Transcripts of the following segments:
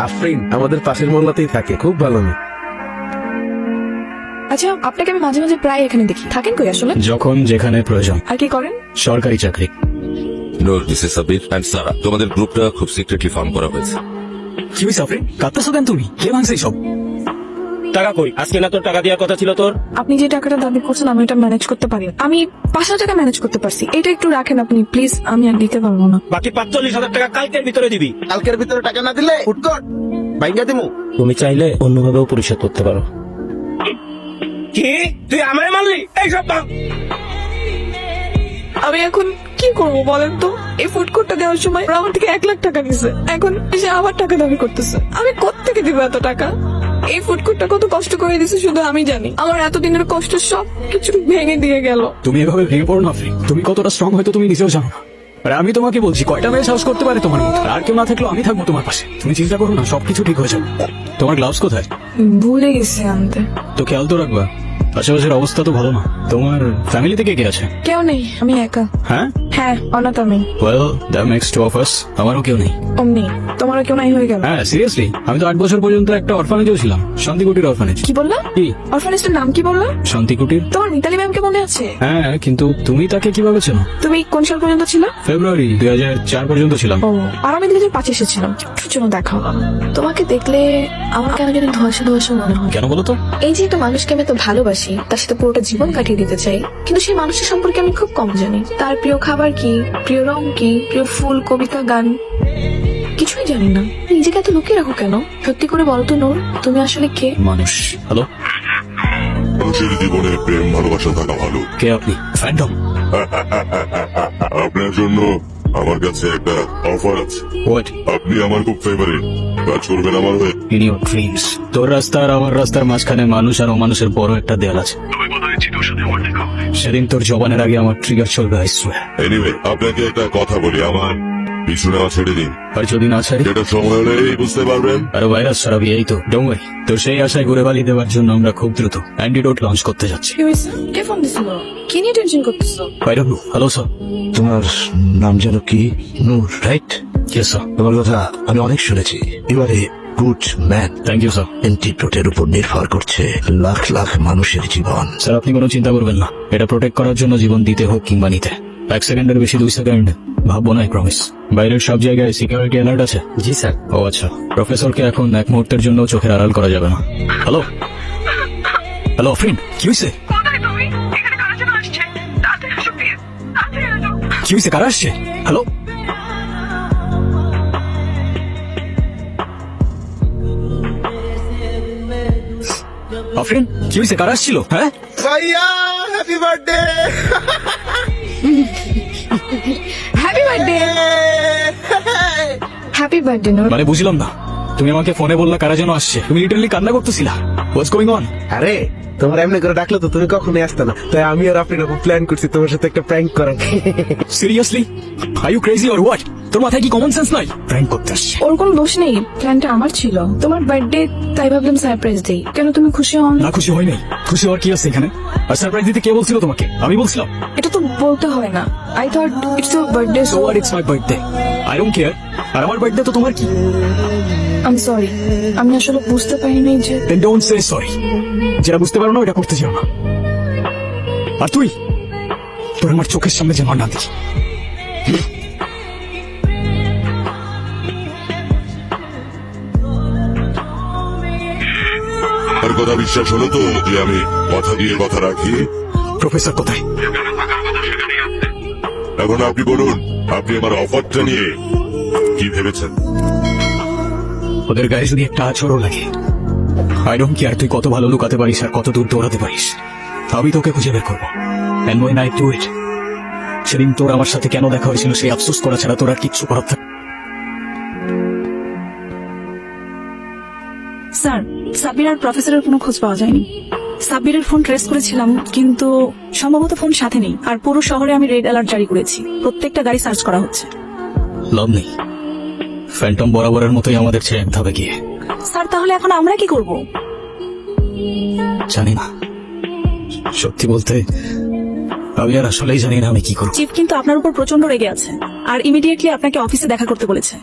আফরিন আমাদের পাশের মহল্লাতেই থাকে, খুব ভালো মেয়ে। আচ্ছা, আপনাকে আমি মাঝে মাঝে প্রায় এখানে দেখি, থাকেন কই আসলে? যখন যেখানে প্রয়োজন। আর কি করেন? সরকারি চাকরি। নূর, দিস ইজ সাবির এন্ড সারা। তোমাদের গ্রুপটা খুব সিক্রেটলি ফর্ম করা হয়েছে। কি হয়েছে আফরিন? কাঁদতেছো কেন তুমি? কে ভাঙছে সব? টাকা কই? আজকে না তোর টাকা দেওয়ার কথা ছিল তোর? আপনি যে টাকাটা দাবি করছেন আমি এটা ম্যানেজ করতে পারি। আমি 5,000 টাকা ম্যানেজ করতে পারছি, এটা একটু রাখেন আপনি প্লিজ, আমি আর দিতে পারবো না। বাকি 45,000 টাকা কালকের ভিতরে দিবি। কালকের ভিতরে টাকা না দিলে উঠকট বাইঙ্গা দিমু। তুমি চাইলে অন্যভাবেও পরিশোধ করতে পারো। কি তুই আমায় মারলি? এইসব আমি এখন কি করবো বলেন তো? এই ফুড কোর্টটা দেওয়ার সময় ওরা আমার থেকে 1 লাখ টাকা নিছে, এখন এসে আবার টাকা দাবি করতেছে। আমি কোত্থেকে দিব এত টাকা? এই ফুড কোর্টটা কত কষ্ট করে দিছে শুধু আমি জানি। আমার এতদিনের কষ্ট সব কিছু ভেঙে দিয়ে গেল। তুমি এভাবে ভেঙে পড়ো না আফরিন, তুমি কতটা স্ট্রং হয়তো তুমি নিজেও জানো না। আর আমি তোমাকে বলছি, কয়টা মেয়ে সাহস করতে পারে তোমার মতো? আর কেউ না থাকলেও আমি থাকবো তোমার পাশে। তুমি চিন্তা করো না, সবকিছু ঠিক হয়ে যাবে। তোমার গ্লাভস কোথায়? ভুলে গেছি আনতে। তো খেয়াল তো রাখবা। আশেপাশের অবস্থা তো ভালো না। তোমার ফ্যামিলি থেকে কে আছে? কেউ নেই, আমি একা। হ্যাঁ হ্যাঁ, অনাথ আমি। Well that makes two of us. আমারও কেউ নেই। অমনি তোমারও কেউ নাই হয়ে গেল? হ্যাঁ সিরিয়াসলি, আমি তো 8 বছর পর্যন্ত একটা অরফানেজেও ছিলাম, শান্তিকুটির অরফানেজ। কি বললা? কি? অরফানেজটার নাম কি বললা? শান্তিকুটির। তোমার মিতালি ম্যামকে মনে আছে? হ্যাঁ, কিন্তু তুমি তাকে কিভাবে চেনো? তুমি কোন সাল পর্যন্ত ছিল? ফেব্রুয়ারি 2004 পর্যন্ত ছিলাম। ও, আর আমি 2005 এসেছিলাম। একটুর জন্য দেখা হলো। তোমাকে দেখলে আমার কেন যেন ধোয়াশা ধোয়াশা মনে হয়। কেন বলো তো? এই যে একটা মানুষকে আমি তো ভালোবাসি, তার সাথে পুরোটা জীবন কাটিয়ে দিতে চাই, কিন্তু সেই মানুষের সম্পর্কে আমি খুব কম জানি। তার প্রিয় খাবার কি, প্রিয় রং কি, প্রিয় ফুল, কবিতা, গান কিছুই জানি না। নিজেকে এত লুকিয়ে রাখো কেন? সত্যি করে বলো তো নূর, তুমি আসলে কে? মানুষ। হ্যালো, মানুষের জীবনে প্রেম ভালোবাসা থাকা ভালো। কে আপনি? ফ্যান্টম। আপনার জন্য আমার কাছে একটা অফার আছে। হোয়াট? আপনি আমার খুব ফেভারিট, কাজ করবেন আমার হয়ে। In your dreams. তোর রাস্তা আর আমার রাস্তার মাঝখানে মানুষ আর অমানুষের বড় একটা দেয়াল আছে। সেদিন তোর জবানের আগে আমার ট্রিগার চলবে, আই সোয়্যার। এনিওয়ে, আপনাকে একটা কথা বলি, আমার পিছু নেওয়া ছেড়ে দিন। আর যদি না ছাড়ি? যেটা সময় হলেই বুঝতে পারবেন। আর ভাইরাস ছড়াবি, এই তো। Don't worry. তো সেই আশায় ঘুরে বালি দেওয়ার জন্য আমরা খুব দ্রুত অ্যান্টিডোট লঞ্চ করতে যাচ্ছি। কি হয়েছে? কে ফোন দিছিল? কি নিয়ে টেনশন করতেছো? I don't know. Hello sir. তোমার নাম যেন কি? নূর, রাইট? Yes sir. তোমার কথা আমি অনেক শুনেছি। You are a good man. Thank you sir. অ্যান্টিডোটের উপর নির্ভর করছে লাখ লাখ মানুষের জীবন। স্যার আপনি কোনো চিন্তা করবেন না, এটা প্রোটেক্ট করার জন্য জীবন দিতে হোক কিংবা নিতে 1 সেকেন্ডের বেশি 2 সেকেন্ড ভাববো না, প্রমিস। বাইরের সব জায়গায় সিকিউরিটি অ্যালার্ট আছে। জি স্যার। ও আচ্ছা, প্রফেসরকে এখন 1 মুহূর্তের জন্য চোখের আড়াল করা যাবে না। হ্যালো হ্যালো আফরিন, কি হয়েছে? কি হয়েছে? কারা আসছে? হ্যালো আফরিন, কি হয়েছে? কারা আসছিল? হ্যাঁ ভাইয়া happy birthday. Happy birthday. Happy birthday Noor. মানে বুঝলাম না, তুমি আমাকে ফোনে বললা কারা যেন আসছে, তুমি লিটারলি কান্না করতেছিলা। হোয়াটস গোইং অন? আরে তোমার এমনি করে ডাকলে তো তুমি কখনোই আসতে না, তাই আমি আর আপনি প্ল্যান করছি তোমার সাথে একটা প্র্যাঙ্ক করার। Seriously? Are you crazy or what? তোর মাথায় কি কমন সেন্স নাই? প্র্যাঙ্ক করতে আসছে। ওর কোনো দোষ নেই, প্ল্যানটা আমার ছিল। তোমার বার্থডে, তাই ভাবলাম সারপ্রাইজ দেই। কেন তুমি খুশি হও না? না, খুশি হই নাই। খুশি হওয়ার কি আছে এখানে? আর সারপ্রাইজ দিতে কে বলছিল তোমাকে? আমি বলছিলাম। এটা তো বলতে হয় না। I thought it's your birthday. So what, it's my birthday, I don't care. আর আমার বার্থডে তো তোমার কি? আই এম সরি, আমি আসলে বুঝতে পারিনি যে। Then don't say sorry. যেটা বুঝতে পারো না ওটা করতে যাও না। আর তুই, তোর আমার চোখের সামনে যেন না দেখি। আর কথা বিশ্বাস হলো তো যে আমি কথা দিয়ে কথা রাখি? প্রফেসর কোথায়? এখন আপনি বলুন, আপনি আমার অফারটা নিয়ে কি ভেবেছেন? ওদের গায়ে যদি একটা আছরও লাগে, আই ডোন্ট কেয়ার তুই কত ভালো লুকাতে পারিস আর কত দূর দৌড়াতে পারিস, আমি তোকে খুঁজে বের করবো। And when I do it, সেদিন তোর আমার সাথে কেন দেখা হয়েছিল সেই আফসোস করা ছাড়া তোর আর কিচ্ছু করার থাকে। স্যার, সাব্বির আর প্রফেসরের কোনো খোঁজ পাওয়া যায়নি। সাব্বিরের ফোন ট্রেস করেছিলাম, কিন্তু সম্ভবত ফোন সাথে নেই। আর পুরো শহরে আমি রেড অ্যালার্ট জারি করেছি, প্রত্যেকটা গাড়ি সার্চ করা হচ্ছে। লাভ নেই, ফ্যান্টম বরাবরের মতোই আমাদের ছেড়ে আনতে হবে গিয়ে। স্যার, তাহলে এখন আমরা কি করব? জানি না, সত্যি বলতে আমি আর আসলেই জানি না আমি কি করব। চিফ কিন্তু আপনার উপর প্রচন্ড রেগে আছে আর ইমিডিয়েটলি আপনাকে অফিসে দেখা করতে বলেছে।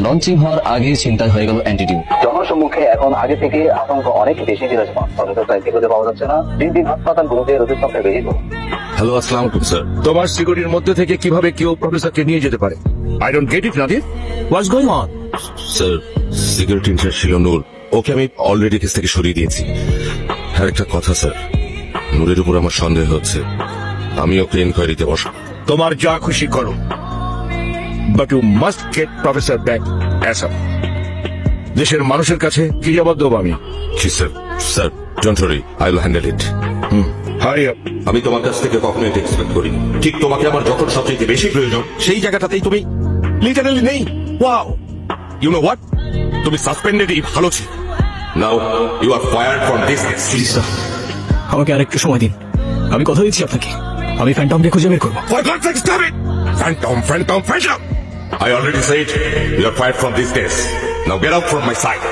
লঞ্চিং হওয়ার আগে চিন্তা হয়ে গেল অ্যান্টিটিউড। জনসম্মুখে এখন আগে থেকে আতঙ্ক অনেক বেশি বিরাজমান। অথচ তাই খুঁজে পাওয়া যাচ্ছে না। দিন দিন হাসপাতালগুলোতে রোগীর সংখ্যা বেড়ে গেল। হ্যালো, আসসালামু আলাইকুম স্যার। তোমার সিকিউরিটির মধ্যে থেকে কিভাবে কেউ প্রফেসরকে নিয়ে যেতে পারে? I don't get it, Nadir. What's going on? Sir, security incharge ছিল নূর। ওকে আমি অলরেডি কেস থেকে সরিয়ে দিয়েছি। আর একটা কথা স্যার, নূরের উপর আমার সন্দেহ হচ্ছে। আমি ওকে ইনকোয়ারিতে বসাবো। তোমার যা খুশি করো, but you must get professor back ASAP. দেশের মানুষের কাছে কি জবাব দেবো আমি? জি sir. Sir, don't worry, I will handle it. Hurry up. আমি তোমার কাছ থেকে কখনো এটা এক্সপেক্ট করি। ঠিক তোমাকে আমার যখন সবচেয়ে বেশি প্রয়োজন, সেই জায়গাটাতেই তুমি লিটারালি নেই। ওয়াও, ইউ নো হোয়াট, তুমি সাসপেন্ডেডই ভালো ছিল। Now you are fired from this case. Please sir, আমাকে আরেকটু সময় দিন। আমি কথা দিচ্ছি আপনাকে, আমি ফ্যান্টমকে খুঁজে বের করবো। For God's sake, stop it! Phantom! I already said you are fired from this case. Now get out from my sight.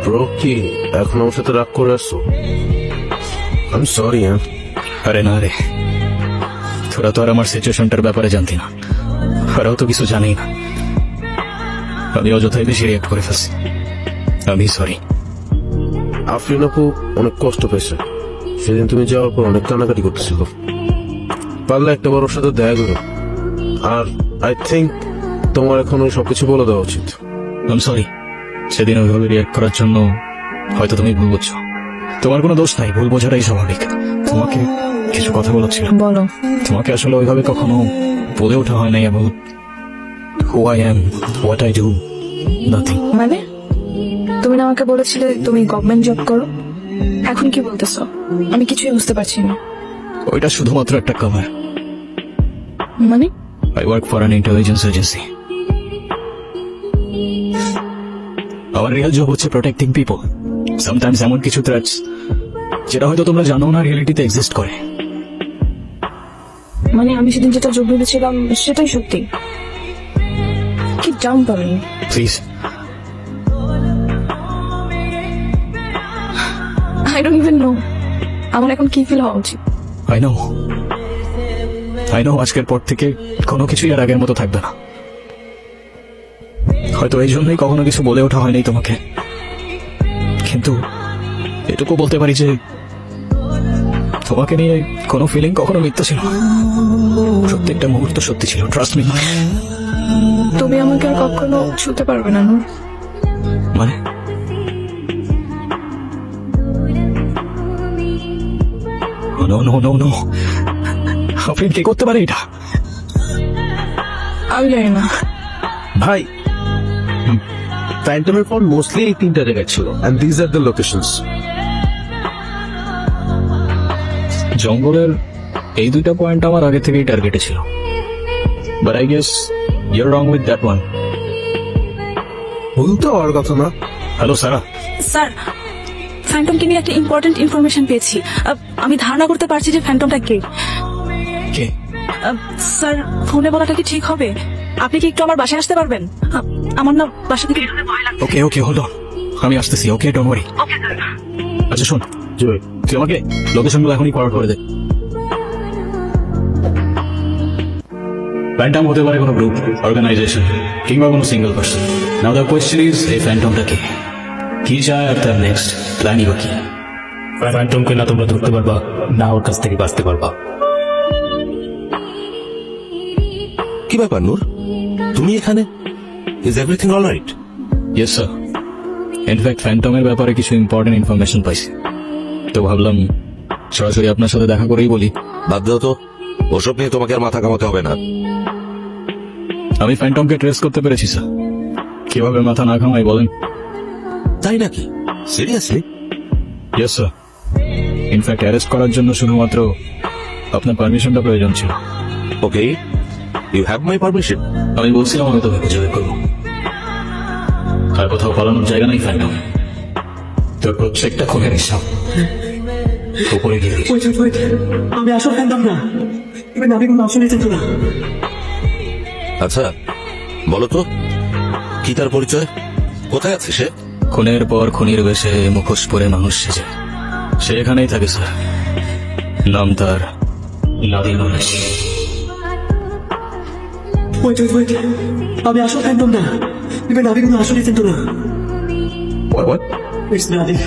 Bro, কি এখন আমার সাথে রাগ করে আসছো? আমি সরি। আরে না রে, তোরা তো আর আমার সিচুয়েশনটার ব্যাপারে জানতি না, ওরাও তো কিছু জানেই না। আমি অযথাই বেশি রিয়াক্ট করে ফেলছি। আমি সরি। আফরিন আপু অনেক কষ্ট পেয়েছে। সেদিন তুমি যাওয়ার পর অনেক কান্নাকাটি করতেছিল। পারলে একটা বার ওর সাথে দেখা করো। আর আই থিঙ্ক তোমার এখন ওই সবকিছু বলে দেওয়া উচিত। আই এম সরি, সেদিন ওইভাবে রিয়াক্ট করার জন্য হয়তো তুমি ভুল বুঝছো। তোমার কোনো দোষ নাই, ভুল বোঝাটাই স্বাভাবিক। তোমাকে কিছু কথা বলেছিল। বলো। তোমাকে আসলে ওইভাবে কখনো বলে ওঠা হয় নাই about who I am, what I do, nothing. মানে তুমি না আমাকে বলেছিলে তুমি গভর্নমেন্ট জব করো, এখন কি বলতেছো? আমি কিছুই বুঝতে পারছি না। ওইটা শুধুমাত্র একটা কভার। মানে I work for an intelligence agency. আমার রিয়েল জব হচ্ছে প্রোটেক্টিং পিপল। সামটাইমস এমন কিছু থ্রেটস যেটা হয়তো তোমরা জানো না রিয়েলিটিতে এক্সিস্ট করে। মানে আমি সেদিন যেটা যোগ ভেবেছিলাম সেটাই সত্যি। কি জাম্প আমি। Please, I don't even know আমার এখন কি ফিল হওয়া উচিত। আই নো আজকের পর থেকে কোনো কিছুই আর আগের মতো থাকবে না। হয়তো এই জন্যই কখনো কিছু বলে ওঠা হয়নি তোমাকে, কিন্তু এটুকু বলতে পারি যে তোমাকে নিয়ে কোনো ফিলিং কখনো মিথ্যা ছিল না। প্রত্যেকটা মুহূর্ত সত্যি ছিল, ট্রাস্ট মি। তুমি আমাকে আর কখনো ছুতে পারবে না নূর। মানে নো নো নো নো, আপনি কি করতে পারে এটা? আমি জানি না ভাই, ফ্যান্টমের ফোন মোস্টলি এই তিনটা জায়গায় ছিল, and these are the locations. জঙ্গলের এই দুইটা পয়েন্ট আমার আগে থেকেই টার্গেটে ছিল, but I guess you're wrong with that one. ভুল তো হওয়ার কথা না। হ্যালো সারা। স্যার, ফ্যান্টমকে নিয়ে একটা ইম্পর্টেন্ট ইনফরমেশন পেয়েছি। আমি ধারণা করতে পারছি যে ফ্যান্টমটা কে। কে? স্যার, ফোনে বলাটা কি ঠিক হবে? আপনি কি একটু আমার বাসায় আসতে পারবেন? আমার না বাসা থেকে ওকে ওকে, হোল্ড অন, আমি আসতেছি। ওকে, ডোন্ট ওয়ারি। আচ্ছা শোন, জয়, তুই আমাকে লোকেশনগুলো এখনই ফরওয়ার্ড করে দে। ফ্যান্টম হতে পারে কোনো গ্রুপ, অর্গানাইজেশন কিংবা কোনো single person. Now the question is, এই ফ্যান্টমটা কে, কি চায়, আর তার নেক্সট প্ল্যানই বা কি? ফ্যান্টমকে না তোমরা ধরতে পারবা, না ওর কাছ থেকে বাঁচতে পারবা। কি ব্যাপার নূর, তুমি এখানে? Is everything all right? Yes sir, in fact ফ্যান্টমের ব্যাপারে কিছু ইম্পর্টেন্ট ইনফরমেশন পাইছি, তো ভাবলাম সরাসরি আপনার সাথে দেখা করেই বলি। বাদ দাও তো, ওসব নিয়ে তোমাকে আর মাথা কামাতে হবে না। আমি ফ্যান্টমকে ট্রেস করতে পেরেছি স্যার। কিভাবে মাথা না ঘামাই বলেন? তাই নাকি? Seriously? Yes sir, in fact arrest করার জন্য শুধুমাত্র আপনার পারমিশনটা প্রয়োজন ছিল। ওকে, ইউ হ্যাভ মাই পারমিশন। আমি বলছিলাম আমি তোকে খুঁজে বের করবো, আর কোথাও পালানোর জায়গা নেই ফ্যান্টম। তোর প্রত্যেকটা খুনের হিসাব উপরে গিয়ে দিস। আমি আসল ফ্যান্টম না, এবার আমি কোনো অপশন নিতে না। আচ্ছা বলো তো, কি তার পরিচয়? কোথায় আছে সে? খুনের পর খুনির বেশে মুখোশ পরে মানুষ সেজে সে এখানেই থাকে স্যার। নাম তার নাদির নুরাস। ওয়েট ওয়েট ওয়েট, আমি আসল ফ্যান্টম না। এবার নাবি কোনো আসল ফ্যান্টম না। What? It's Nadir,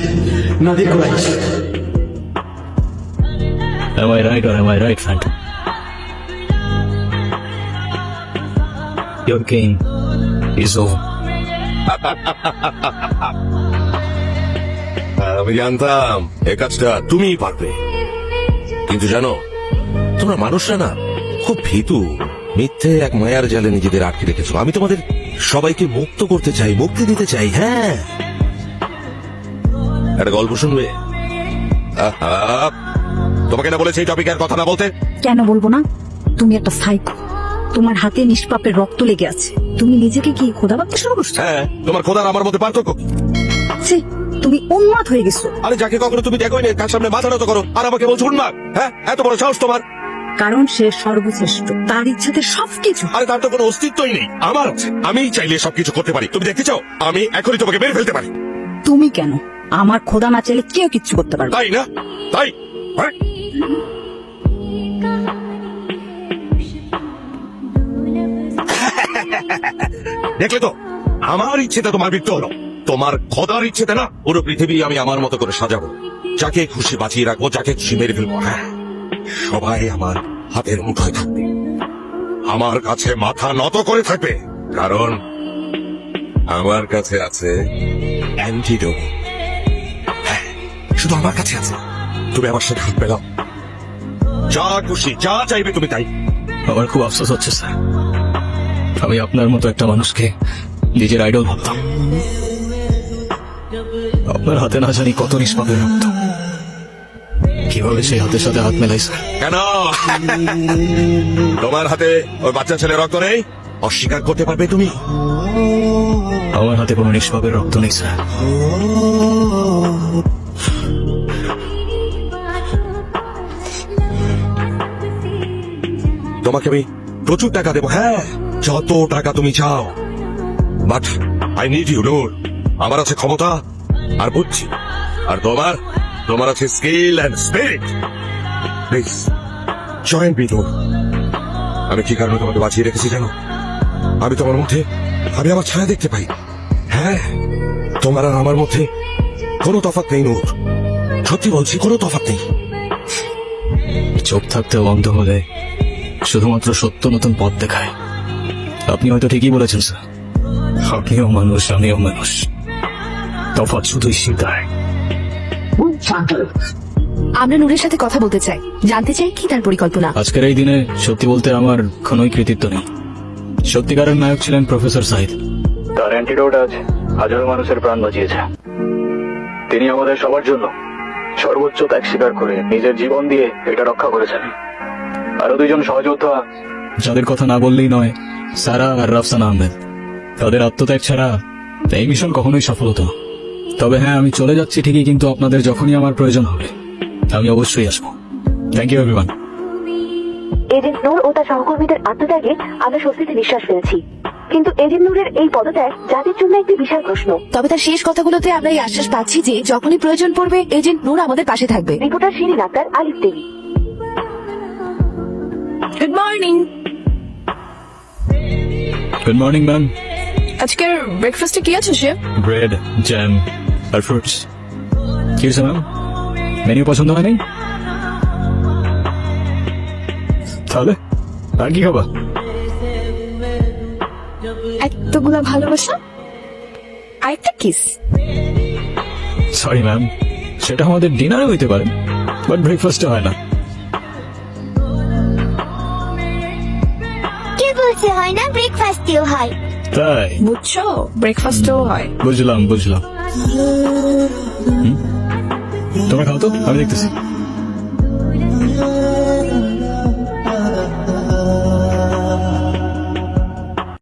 Nadir Quraish. Am I right or am I right, Phantom? Your game is over. আমি জানতাম এ কাজটা তুমিই পারবে, কিন্তু জানো তোমরা মানুষরা না খুব ভীতু, মিথ্যে এক মায়ার জালে নিজেদের আটকে রেখেছো। আমি তোমাদের সবাইকে মুক্ত করতে চাই, মুক্তি দিতে চাই। হ্যাঁ, একটা গল্প শুনবে? আহা, তোমাকে না বলেছি এই টপিকে আর কথা না বলতে? কেন বলবো না? তুমি একটা সাইকো, তোমার হাতে নিষ্পাপের রক্ত লেগে আছে। তুমি নিজেকে কি খোদা ভাবতে শুরু করছো? হ্যাঁ, তোমার খোদার আমার মধ্যে পার্থক্য কি? ছি, তুমি উন্মাদ হয়ে গেছো। আরে যাকে কখনো তুমি দেখোই না তার সামনে মাথা নত করো আর আমাকে বলছো উন্মাদ? হ্যাঁ, এত বড় সাহস তোমার? কারণ সে সর্বশ্রেষ্ঠ, তার ইচ্ছাতে সবকিছু। আরে তার তো কোনো অস্তিত্বই নেই, আমার আছে। আমি চাইলে সবকিছু করতে পারি। তুমি দেখতে চাও? আমি এখনই তোমাকে মেরে ফেলতে পারি। তুমি কেন? আমার খোদা না চাইলে কেউ কিচ্ছু করতে পারবে না। তাই না? তাই হ্যাঁ? দেখলে তো, আমার ইচ্ছেতে তোমার মৃত্যু হলো। তোমার খোদার ইচ্ছেতে না, পুরো পৃথিবী আমি আমার মতো করে সাজাবো। যাকে খুশি বাঁচিয়ে রাখবো, যাকে খুশি মেরে ফেলবো। হ্যাঁ, সবাই আমার হাতের মুঠোয় থাকবে, আমার কাছে মাথা নত করে থাকবে, কারণ আমার কাছে আছে অ্যান্টিডোট। হ্যাঁ, শুধু আমার কাছে আছে। তুমি আমার সাথে হাত পেলাও, যা খুশি যা চাইবে তুমি তাই। আমার খুব আফসোস হচ্ছে স্যার, আমি আপনার মতো একটা মানুষকে নিজের আইডল ভাবতাম। আপনার হাতে না জানি কত নিষ্পাপের রক্ত, কিভাবে সেই হাতের সাথে হাত মেলাই স্যার? কেন তোমার হাতে ওই বাচ্চা ছেলে রক্ত নেই? অস্বীকার করতে পারবে তুমি? আমার হাতে কোনো নিষ্পাপের রক্ত নেই স্যার। তোমাকে আমি প্রচুর টাকা দেবো, হ্যাঁ, যত টাকা তুমি চাও, but I need you Noor. আমার আছে ক্ষমতা আর বুদ্ধি, আর তোমার আছে skill and spirit. Please join me Noor. আমি কি কারণে তোমাকে বাঁচিয়ে রেখেছি জানো? আমি তোমার মধ্যে আমি আমার ছায়া দেখতে পাই। হ্যাঁ, তোমার আর আমার মধ্যে কোনো তফাৎ নেই নূর, সত্যি বলছি, কোনো তফাৎ নেই। চোখ থাকতেও অন্ধ হলে শুধুমাত্র সত্য নতুন পথ দেখায়। আপনি হয়তো ঠিকই বলেছেন স্যার, আপনিও মানুষ আমিও মানুষ, তফাৎ শুধুই সীতায়। আমরা নূরের সাথে কথা বলতে চাই, জানতে চাই কি তার পরিকল্পনা। আজকের এই দিনে সত্যি বলতে আমার কোনোই কৃতিত্ব নেই। সত্যিকারের নায়ক ছিলেন প্রফেসর সাইদ। তার অ্যান্টিডোট আজ হাজারো মানুষের প্রাণ বাঁচিয়েছে। তিনি আমাদের সবার জন্য সর্বোচ্চ ত্যাগ স্বীকার করে নিজের জীবন দিয়ে এটা রক্ষা করেছেন। আরো দুইজন সহযোদ্ধা যাদের কথা না বললেই নয়, সারা আর রাফসান আহমেদ। তাদের আত্মত্যাগ ছাড়া এই মিশন কখনোই সফল হতো না। তবে হ্যাঁ, আমি চলে যাচ্ছি ঠিকই, কিন্তু আপনাদের যখনই আমার প্রয়োজন হবে আমি অবশ্যই আসবো। Thank you everyone. Agent Noor ও তার সহকর্মীদের আত্মত্যাগে আমরা স্বস্তিতে নিঃশ্বাস ফেলছি, কিন্তু এজেন্ট নূরের এই পদত্যাগ জাতির জন্য একটি বিশাল প্রশ্ন। তবে তার শেষ কথাগুলোতে আমরা এই আশ্বাস পাচ্ছি যে যখনই প্রয়োজন পড়বে এজেন্ট নূর আমাদের পাশে থাকবে। রিপোর্টার শিরিন আক্তার, আলিফ TV. Good morning. Good morning ma'am. আজকের ব্রেকফাস্টে কি আছে শেফ? ব্রেড, জ্যাম আর ফ্রুটস। কি হয়েছে ম্যাম, মেনু পছন্দ হয় নাই? তাহলে আর কি খাবা? এতগুলা ভালোবাসা আর একটা কিস। সরি ম্যাম, সেটা আমাদের ডিনারে হইতে পারে, বাট ব্রেকফাস্টে হয় না। কে বলছে হয় না? ব্রেকফাস্টেও হয়। তাই বুঝছো, ব্রেকফাস্টও হয়। বুঝলাম। তোমরা খাও তো, আমি দেখতেছি।